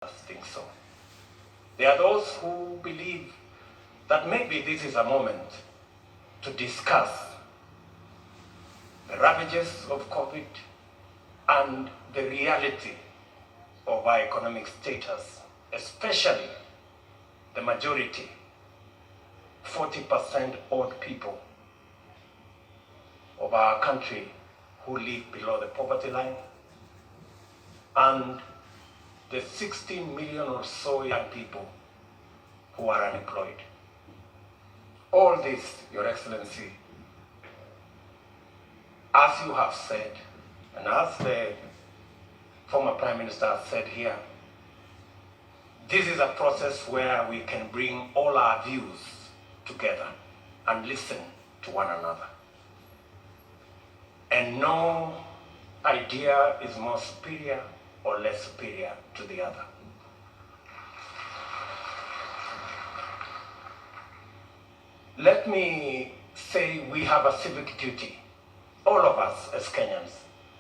think so. There are those who believe that maybe this is a moment to discuss the ravages of COVID and the reality of our economic status, especially the majority, 40% old people of our country who live below the poverty line, and the 16 million or so young people who are unemployed. All this, Your Excellency, as you have said, and as the former Prime Minister has said here, this is a process where we can bring all our views together and listen to one another. And no idea is more superior or less superior to the other. Let me say we have a civic duty, all of us as Kenyans,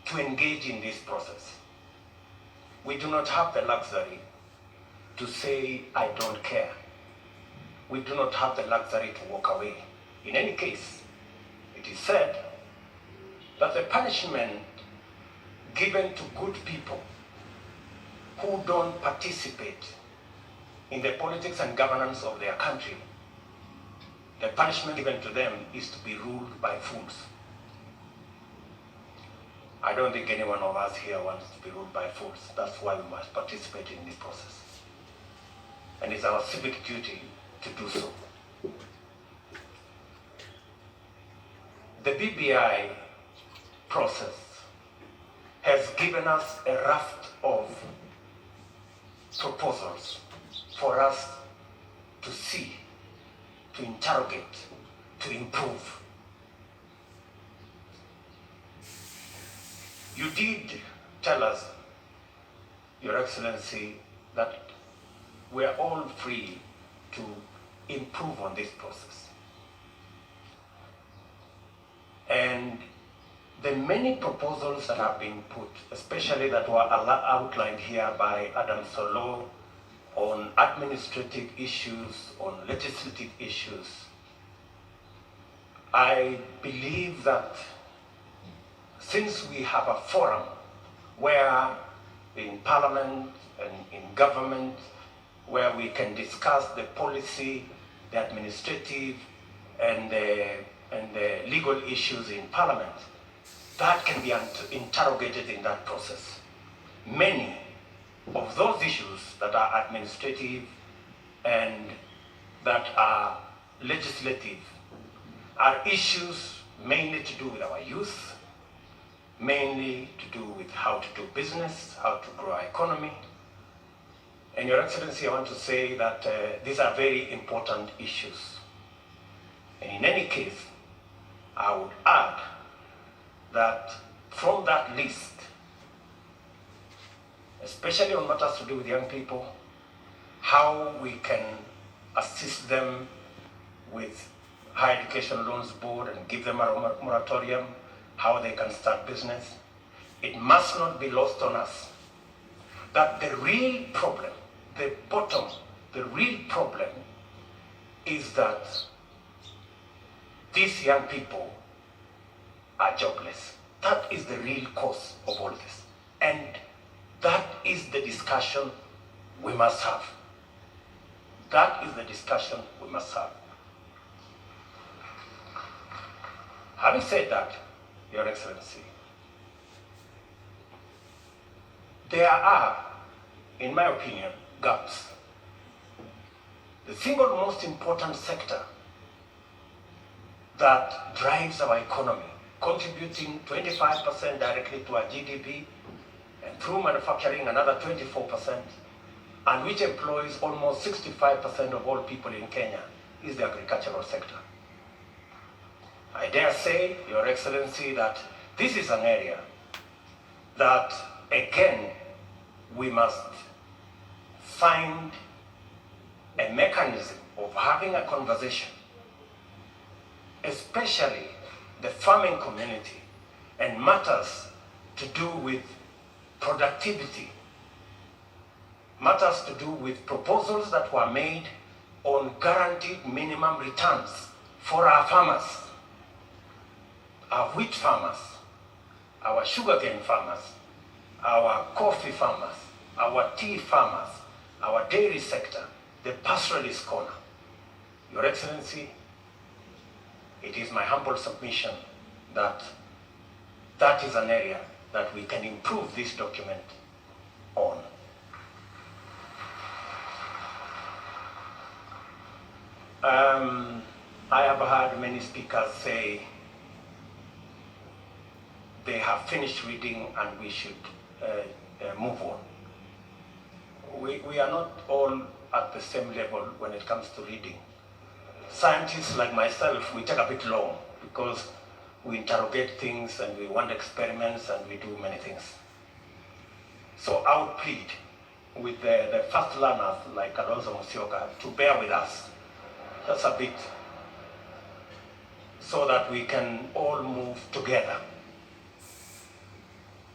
to engage in this process. We do not have the luxury to say, I don't care. We do not have the luxury to walk away. In any case, it is said that the punishment given to good people who don't participate in the politics and governance of their country, the punishment given to them is to be ruled by fools. I don't think any one of us here wants to be ruled by fools. That's why we must participate in this process. And it's our civic duty to do so. The BBI process has given us a raft of proposals for us to see, to interrogate, to improve. You did tell us, Your Excellency, that we are all free to improve on this process. And the many proposals that have been put, especially that were outlined here by Adam Solo on administrative issues, on legislative issues, I believe that since we have a forum where in Parliament and in government, where we can discuss the policy, the administrative, and the legal issues in Parliament, that can be interrogated in that process. Many of those issues that are administrative and that are legislative are issues mainly to do with our youth, mainly to do with how to do business, how to grow our economy. And Your Excellency, I want to say that these are very important issues. And in any case, I would add that from that list, especially on matters to do with young people, how we can assist them with Higher Education Loans Board and give them a moratorium, how they can start business. It must not be lost on us that the real problem, the real problem is that these young people are jobless. That is the real cause of all this. And that is the discussion we must have. That is the discussion we must have. Having said that, Your Excellency, there are, in my opinion, gaps. The single most important sector that drives our economy, contributing 25% directly to our GDP, and through manufacturing another 24%, and which employs almost 65% of all people in Kenya, is the agricultural sector. I dare say, Your Excellency, that this is an area that, again, we must find a mechanism of having a conversation, especially the farming community and matters to do with productivity matters to do with proposals that were made on guaranteed minimum returns for our farmers, our wheat farmers, our sugarcane farmers, our coffee farmers, our tea farmers, our dairy sector, the pastoralist corner. Your Excellency, it is my humble submission that that is an area that we can improve this document on. I have heard many speakers say they have finished reading and we should move on. We are not all at the same level when it comes to reading. Scientists like myself, we take a bit long because we interrogate things and we want experiments and we do many things. So I would plead with the fast learners like Alonso Musyoka to bear with us just a bit so that we can all move together.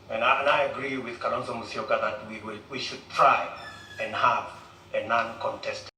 And I agree with Kalonzo Musyoka that we should try and have a non-contested